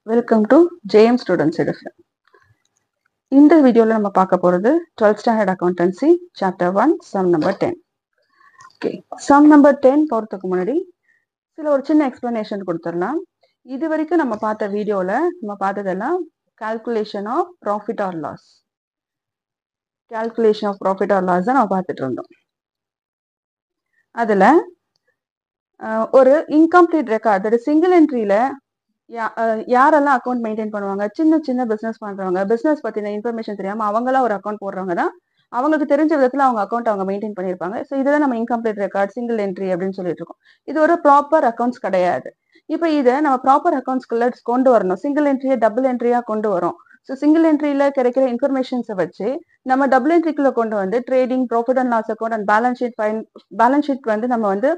Welcome to JM students Edufun. இந்த வீடியோவில் நம்ம பார்க்க போகிறது 12th standard accountancy chapter 1 sum number 10. Okay, sum number 10 போகிறதுக்கு முன்னாடி ஒரு சின்ன எக்ஸ்பிளனேஷன் கொடுத்துடலாம். இது வரைக்கும் நம்ம பார்த்த வீடியோவில் நம்ம பார்த்ததெல்லாம் calculation of profit or loss. Calculation of profit or loss தான் நம்ம பார்த்துட்டு இருந்தோம். அதில் ஒரு இன்கம்ப்ளீட் ரெக்கார்ட், தட் சிங்கிள் என்ட்ரியில் யாரெல்லாம் அக்கௌண்ட் மெயின்டைன் பண்ணுவாங்க, சின்ன சின்ன பிஸ்னஸ் பண்றவங்க, பிஸ்னஸ் பத்தின இன்ஃபர்மேஷன் தெரியாம அவங்களாம் ஒரு அக்கௌண்ட் போடுறவங்க தான் அவங்களுக்கு தெரிஞ்ச விதத்துல அவங்க அக்கௌண்ட் அவங்க மெயின்டைன் பண்ணியிருப்பாங்க. ஸோ இதுதான் நம்ம இன்கம்ப்ளீட் ரெக்கார்ட், சிங்கிள் என்ட்ரி அப்படின்னு சொல்லிட்டு இருக்கோம். இது ஒரு ப்ராப்பர் அக்கௌண்ட்ஸ் கிடையாது. இப்போ இதை நம்ம ப்ராப்பர் அக்கௌண்ட்ஸ்குள்ள கொண்டு வரணும். சிங்கிள் என்ட்ரியை டபுள் என்ட்ரியா கொண்டு வரோம். ஸோ சிங்கிள் என்ட்ரியில கிடைக்கிற இன்ஃபர்மேஷன்ஸை வச்சு நம்ம டபுள் என்ட்ரிக்குள்ள கொண்டு வந்து trading, profit and loss account and balance sheet வந்து நம்ம வந்து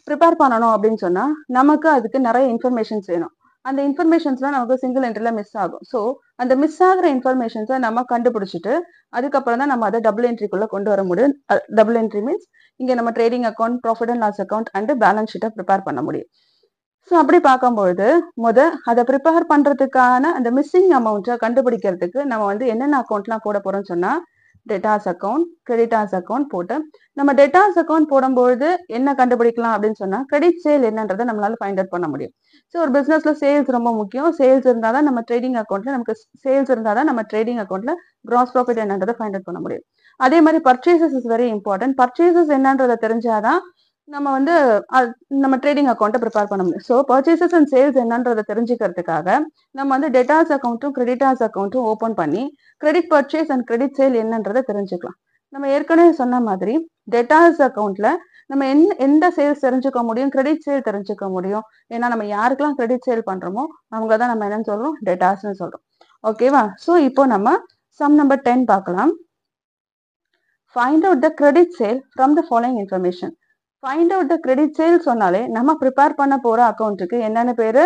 ப்ரிப்பேர் பண்ணணும் அப்படின்னு சொன்னா நமக்கு அதுக்கு நிறைய இன்ஃபர்மேஷன்ஸ் வேணும். அந்த இன்ஃபர்மேஷன்ஸ்லாம் நமக்கு சிங்கிள் என்ட்ரில மிஸ் ஆகும். ஸோ அந்த மிஸ் ஆகிற இன்ஃபர்மேஷன்ஸை நம்ம கண்டுபிடிச்சிட்டு அதுக்கப்புறம் தான் நம்ம அதை டபுள் என்ட்ரிக்குள்ள கொண்டு வர முடியும். டபுள் என்ட்ரி மீன்ஸ் இங்கே நம்ம trading account, profit and loss account and balance ஷீட்டை ப்ரிப்பேர் பண்ண முடியும். ஸோ அப்படி பார்க்கும்போது அதை ப்ரிப்பேர் பண்றதுக்கான அந்த மிஸ்ஸிங் அமௌண்ட்டை கண்டுபிடிக்கிறதுக்கு நம்ம வந்து என்னென்ன அக்கௌண்ட்லாம் போட போறோம்னு சொன்னா டெட்டாஸ் அக்கௌண்ட், கிரெடிட்டாஸ் அக்கௌண்ட் போட்டு நம்ம டெட்டாஸ் அக்கௌண்ட் போடும்போது என்ன கண்டுபிடிக்கலாம் அப்படின்னு சொன்னா கிரெடிட் சேல் என்னன்றதை நம்மளால ஃபைண்ட் அவுட் பண்ண முடியும். ஸோ ஒரு பிசினஸ்ல சேல்ஸ் ரொம்ப முக்கியம். சேல்ஸ் இருந்தால் தான் நம்ம ட்ரேடிங் அக்கௌண்ட்ல நம்ம ட்ரேடிங் அக்கௌண்ட்ல கிராஸ் ப்ராஃபிட் என்னன்றதை ஃபைண்ட் அவுட் பண்ண முடியும். அதே மாதிரி purchases is very important. Purchases என்னன்றதை தெரிஞ்சாதான் நம்ம வந்து நம்ம ட்ரேடிங் அக்கௌண்ட்டை ப்ரிப்பேர் பண்ண முடியும். ஸோ பர்ச்சேசஸ் அண்ட் சேல்ஸ் என்னன்றதை தெரிஞ்சுக்கிறதுக்காக நம்ம வந்து டெட்டாஸ் அக்கௌண்ட்டும் கிரெடிட்டாஸ் அக்கௌண்ட்டும் ஓப்பன் பண்ணி credit purchase and credit sale என்னன்றதை தெரிஞ்சுக்கலாம். நம்ம ஏற்கனவே சொன்ன மாதிரி டெட்டாஸ் அக்கௌண்ட்ல நம்ம எந்த சேல்ஸ் தெரிஞ்சுக்க முடியும், கிரெடிட் சேல் தெரிஞ்சுக்க முடியும். ஏன்னா நம்ம யாருக்கெல்லாம் கிரெடிட் சேல் பண்றோமோ அவங்க தான் நம்ம என்னன்னு சொல்றோம், டெட்டாஸ்ன்னு சொல்றோம். ஓகேவா? ஸோ இப்போ நம்ம சம் நம்பர் 10 பார்க்கலாம். Find out the credit sale from the following information. Find out the credit sale சொன்னாலே நம்ம ப்ரிப்பேர் பண்ண போற அக்கௌண்ட்டுக்கு என்னென்ன பேரு,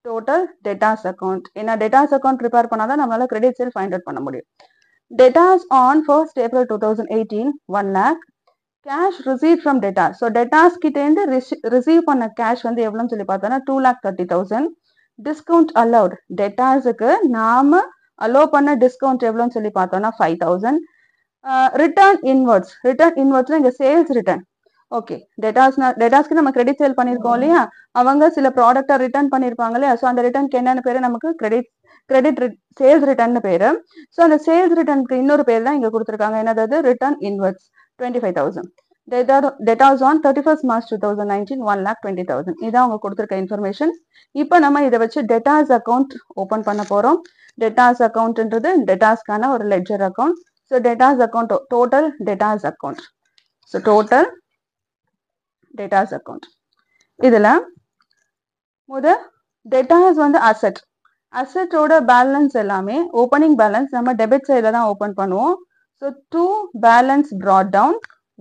டோட்டல் டெட்டாஸ் அக்கௌண்ட். ஏன்னா டெட்டாஸ் அக்கௌண்ட் ப்ரிப்பேர் பண்ணாதான் நம்மளால கிரெடிட் சேல் ஃபைண்ட் அவுட் பண்ண முடியும். Debtors on 1st April 2018 1 lakh. Cash receive from debtors. So debtors கிட்டேருந்து ரிசீவ் பண்ண கேஷ் வந்து எவ்வளோன்னு சொல்லி பார்த்தோன்னா 2,30,000. டிஸ்கவுண்ட் அலௌட், டெட்டாஸுக்கு நாம அலோவ் பண்ண டிஸ்கவுண்ட் எவ்வளோன்னு சொல்லி பார்த்தோம்னா 5,000. ரிட்டர்ன் இன்வர்ட்ஸ்ல இங்கே சேல்ஸ் ரிட்டர்ன். ஓகே, டெட்டாஸ்க்கு நம்ம கிரெடிட் சேல் பண்ணியிருக்கோம் இல்லையா, அவங்க சில ப்ராடக்டை ரிட்டர்ன் பண்ணியிருப்பாங்க இல்லையா. ஸோ அந்த ரிட்டர்னுக்கு என்னென்ன பேரு, நமக்கு கிரெடிட் சேல்ஸ் ரிட்டர்ன் பேரு. ஸோ அந்த சேல்ஸ் ரிட்டர்னுக்கு இன்னொரு பேர் தான் இங்க கொடுத்துருக்காங்க. என்னது? Return inwards 25,000. Debtors on 31st March 2019 1,20,000. இதான் அவங்க கொடுத்துருக்க இன்ஃபர்மேஷன். இப்போ நம்ம இதை வச்சு டெட்டாஸ் அக்கௌண்ட் ஓப்பன் பண்ண போறோம். டெட்டாஸ் அக்கௌண்ட்ன்றது டெட்டாஸ்க்கான ஒரு ledger account. So debtors account, total debtors account. So total debtors account. இதுல டெட்டாஸ் வந்து அசெட்டோட பேலன்ஸ் எல்லாமே ஓப்பனிங் பேலன்ஸ் நம்ம டெபிட் சைட்ல தான் ஓப்பன் பண்ணுவோம். So 2 balance brought down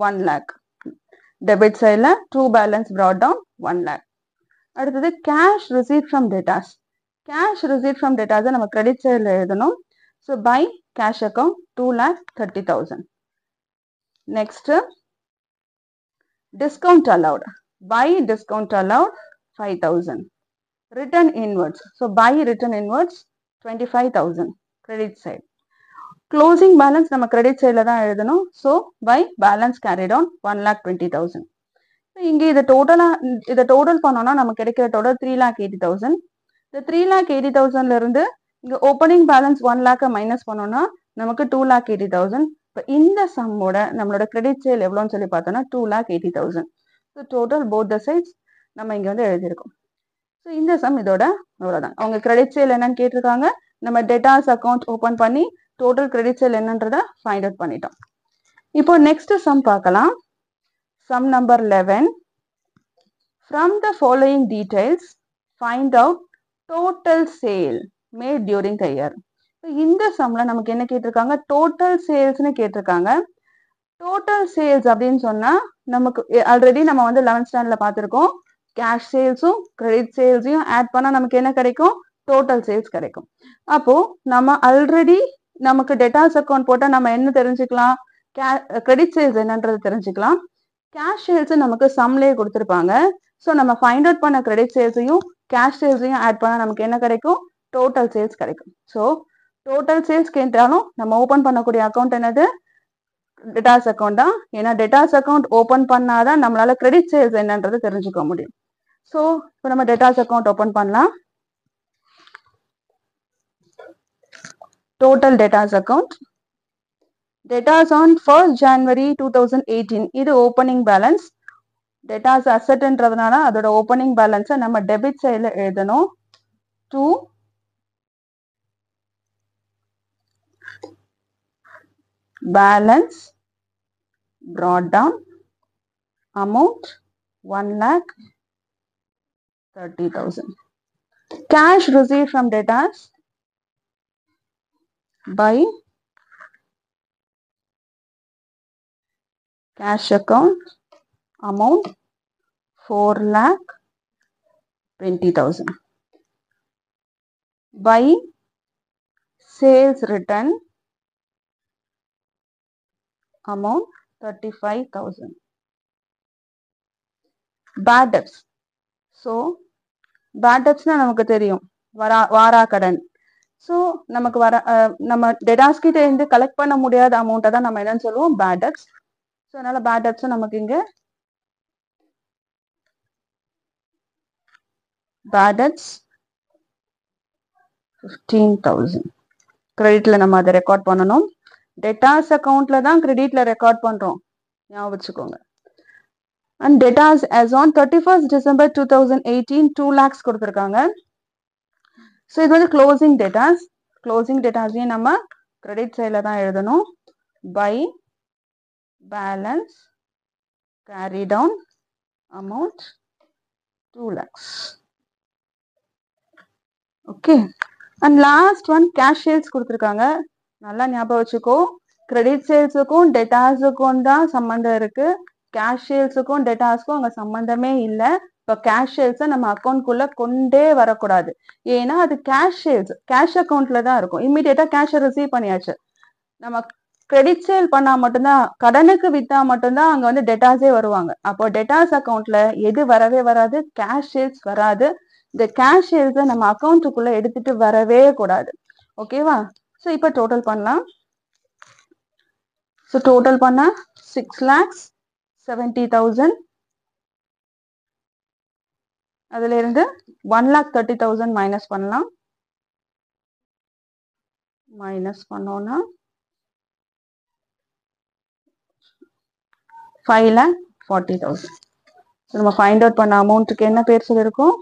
1 lakh. Debit சைட்ல 2 பேலன்ஸ் brought down 1 lakh. அடுத்தது cash receive from debtors. Cash receive from debtors நம்ம கிரெடிட் சைட்ல எழுதணும். So by cash account 2,30,000. Next discount allowed, buy discount allowed 5,000. Return inwards, so buy return inwards 25,000. credit side. Closing balance நம்ம credit sideல தான் எழுதணும். so buy balance carried on 1,20,000. இங்க இதை total பண்ணோம்னா நமக்கு கிடைக்கிற டோட்டல் 3,80,000. இந்த 3,80,000ல இருந்து இங்க ஓப்பனிங் பேலன்ஸ் 1 lakh மைனஸ் பண்ணோம்னா நமக்கு 2,80,000. இப்போ இந்த சம்மோட நம்மளோட கிரெடிட் சேல் எவ்வளோன்னு சொல்லி பார்த்தோம்னா 2,80,000. So total both the sides நம்ம இங்கே வந்து எழுதியிருக்கோம். ஸோ இந்த சம் இதோட அவ்வளோதான். அவங்க கிரெடிட் சேல் என்னன்னு கேட்டிருக்காங்க. நம்ம டெட்டாஸ் அக்கௌண்ட் ஓப்பன் பண்ணி டோட்டல் கிரெடிட் சேல் என்னன்றதை ஃபைண்ட் அவுட் பண்ணிட்டோம். இப்போ நெக்ஸ்ட் சம் பார்க்கலாம். Sum number 11. From the following details find out total sale made during the year. இந்த சம்ல நமக்கு என்ன கேட்டிருக்காங்க, டோட்டல் சேல்ஸ்னு கேட்டிருக்காங்க. டோட்டல் சேல்ஸ் அப்படின்னு சொன்னா நமக்கு ஆல்ரெடி நம்ம வந்து 11th ஸ்டாண்டர்ட்ல பார்த்துருக்கோம். கேஷ் சேல்ஸும் கிரெடிட் சேல்ஸையும் ஆட் பண்ணா நமக்கு என்ன கிடைக்கும், டோட்டல் சேல்ஸ் கிடைக்கும். அப்போ நம்ம ஆல்ரெடி நமக்கு டெட்டாஸ் அக்கௌண்ட் போட்டா நம்ம என்ன தெரிஞ்சுக்கலாம், கிரெடிட் சேல்ஸ் என்னன்றது தெரிஞ்சுக்கலாம். கேஷ் சேல்ஸ் நமக்கு சம்லேயே கொடுத்துருப்பாங்க. ஸோ நம்ம ஃபைண்ட் அவுட் பண்ண கிரெடிட் சேல்ஸையும் கேஷ் சேல்ஸையும் ஆட் பண்ணா நமக்கு என்ன கிடைக்கும், டோட்டல் சேல்ஸ் கிடைக்கும். ஸோ டோட்டல் சேல்ஸ் கேட்டாலும் நம்ம ஓப்பன் பண்ணக்கூடிய அக்கௌண்ட் என்னது? டெட்டாஸ் அக்கௌண்ட் தான். ஏன்னா டெட்டாஸ் அக்கௌண்ட் ஓப்பன் பண்ணாதான் நம்மளால கிரெடிட் சேல்ஸ் என்னன்றது தெரிஞ்சுக்க முடியும். ஸோ இப்போ நம்ம டெட்டாஸ் அக்கௌண்ட் ஓப்பன் பண்ணலாம். Total debtors account. Debtors on 1st January 2018 இது ஓப்பனிங் பேலன்ஸ். டெட்டாஸ் அசெட்ன்றதுனால அதோட ஓப்பனிங் பேலன்ஸை நம்ம டெபிட் சைடில் எழுதணும். To balance brought down amount 1,30,000. Cash received from debtors by cash account amount 4,20,000. By sales return amount 35,000. Bad debts. So bad debts நமக்கு தெரியும், வாரா கடன். ஸோ நமக்கு நம்ம டெட்டாஸ் கிட்ட இருந்து கலெக்ட் பண்ண முடியாத அமௌண்ட்டை தான் நம்ம என்னன்னு சொல்லுவோம்? Bad debts. ஸோ அதனால பேட் டெப்ஸ் நமக்கு இங்க பேட் டெப்ஸ் 15,000. கிரெடிட்ல நம்ம அதை ரெக்கார்ட் பண்ணணும். டெட்டாஸ் அக்கௌண்ட்ல தான் கிரெடிட்ல ரெக்கார்ட் பண்றோம், ஞாபகம் வச்சுக்கோங்க. And debtors as on 31st December 2018 2 lakhs கொடுத்துருக்காங்க. ஸோ இது வந்து க்ளோசிங் டெட்டாஸ். க்ளோசிங் டெட்டாஸையும் நம்ம கிரெடிட் சைடில் தான் எழுதணும். By balance carry down amount 2 lakhs. Okay. And last one cash sales கொடுத்துருக்காங்க. நல்லா ஞாபகம் வச்சுக்கோ, கிரெடிட் சேல்ஸுக்கும் டெட்டாஸுக்கும் தான் சம்மந்தம் இருக்கு. கேஷ் சேல்ஸுக்கும் டெட்டாஸ்க்கும் அங்கே சம்மந்தமே இல்லை. இப்போ கேஷ் சேல்ஸை நம்ம அக்கௌண்ட்குள்ள கொண்டே வரக்கூடாது. ஏன்னா அது கேஷ் சேல்ஸ் கேஷ் அக்கௌண்ட்ல தான் இருக்கும். இம்மிடியேட்டா கேஷை ரிசீவ் பண்ணியாச்சு. நம்ம கிரெடிட் சேல் பண்ணா மட்டும்தான், கடனுக்கு வித்தா மட்டும்தான் அங்க வந்து டெட்டாஸே வருவாங்க. அப்போ டெட்டாஸ் அக்கௌண்ட்ல எது வரவே வராது? கேஷ் சேல்ஸ் வராது. இந்த கேஷ் சேல்ஸை நம்ம அக்கௌண்ட்டுக்குள்ள எடுத்துட்டு வரவே கூடாது. ஓகேவா? ஸோ இப்போ டோட்டல் பண்ணலாம். ஸோ டோட்டல் பண்ணா 6,70,000. அதுல இருந்து 1,30,000 மைனஸ் பண்ணலாம். மைனஸ் பண்ணோம்னா 5,40,000. நம்ம ஃபைண்ட் அவுட் பண்ண அமௌண்ட்டுக்கு என்ன பேர் சொல்லியிருக்கோம்?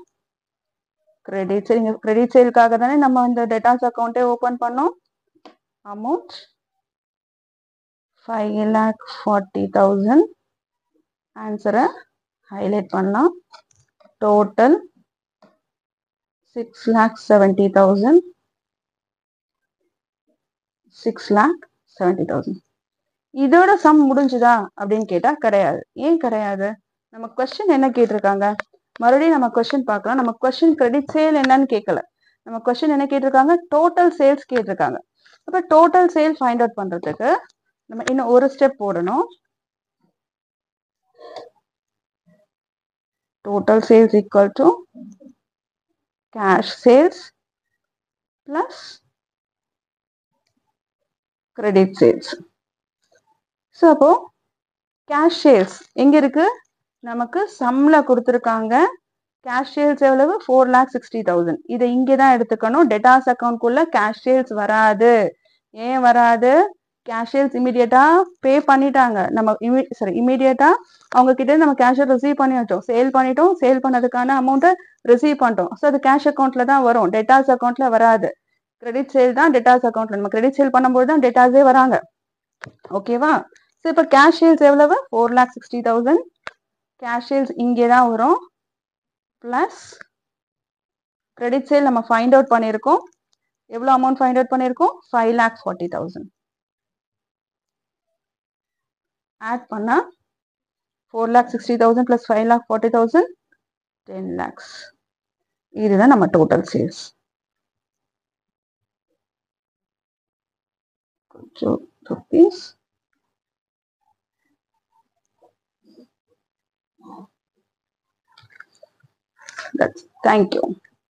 Credit sale. கிரெடிட் சேலுக்காக தானே நம்ம இந்த டெட்டாஸ் அக்கௌண்ட்டே ஓப்பன் பண்ணோம். அமௌண்ட் 5,40,000. ஆன்சரை ஹைலைட் பண்ணலாம். டோட்டல் 6,70,000. 6,70,000. இதோட சம் முடிஞ்சுதா அப்படின்னு கேட்டா கிடையாது. ஏன் கிடையாது? நம்ம கொஸ்டின் என்ன கேட்டிருக்காங்க? மறுபடியும் நம்ம கொஸ்டின் பார்க்கலாம். நம்ம கொஸ்டின் கிரெடிட் சேல் என்னன்னு கேட்கல. நம்ம கொஸ்டின் என்ன கேட்டிருக்காங்க? டோட்டல் சேல்ஸ் கேட்டிருக்காங்க. அப்ப டோட்டல் சேல் ஃபைண்ட் அவுட் பண்றதுக்கு நம்ம இன்னும் ஒரு ஸ்டெப் போடணும். Total sales equal to cash sales plus credit sales. So அப்போ கேஷ் சேல்ஸ் எங்க இருக்கு? நமக்கு சம்ல கொடுத்துருக்காங்க. கேஷ் சேல்ஸ் எவ்வளவு? 4,60,000. இதை இங்கே தான் எடுத்துக்கணும். டெட்டாஸ் அக்கௌண்ட்குள்ள கேஷ் சேல்ஸ் வராது. ஏன் வராது? கேஷ் சேல்ஸ் இமீடியட்டா பே பண்ணிட்டாங்க. நம்ம இமீடியட்டா அவங்க கிட்ட நம்ம கேஷை ரிசீவ் பண்ணி வச்சோம். சேல் பண்ணிட்டோம். சேல் பண்ணதுக்கான அமௌண்ட்டை ரிசீவ் பண்ணிட்டோம். ஸோ அது கேஷ் அக்கௌண்ட்ல தான் வரும், டெட்டாஸ் அக்கௌண்ட்ல வராது. கிரெடிட் சேல் தான் டெட்டாஸ் அக்கௌண்ட்ல. நம்ம கிரெடிட் சேல் பண்ணும்போது தான் டெட்டாஸே வராங்க. ஓகேவா? ஸோ இப்போ கேஷ் சேல்ஸ் எவ்வளவு? 4,60,000. கேஷ் சேல்ஸ் இங்கே தான் வரும். பிளஸ் கிரெடிட் சேல் நம்ம ஃபைண்ட் அவுட் பண்ணியிருக்கோம். எவ்வளோ அமௌண்ட் ஃபைண்ட் அவுட் பண்ணியிருக்கோம்? 5,40,000. ஆட் பண்ணா 4,60,000 பிளஸ் 5,40,000 10 lakhs. இதுதான் நம்ம total sales. rupees. That's, thank you.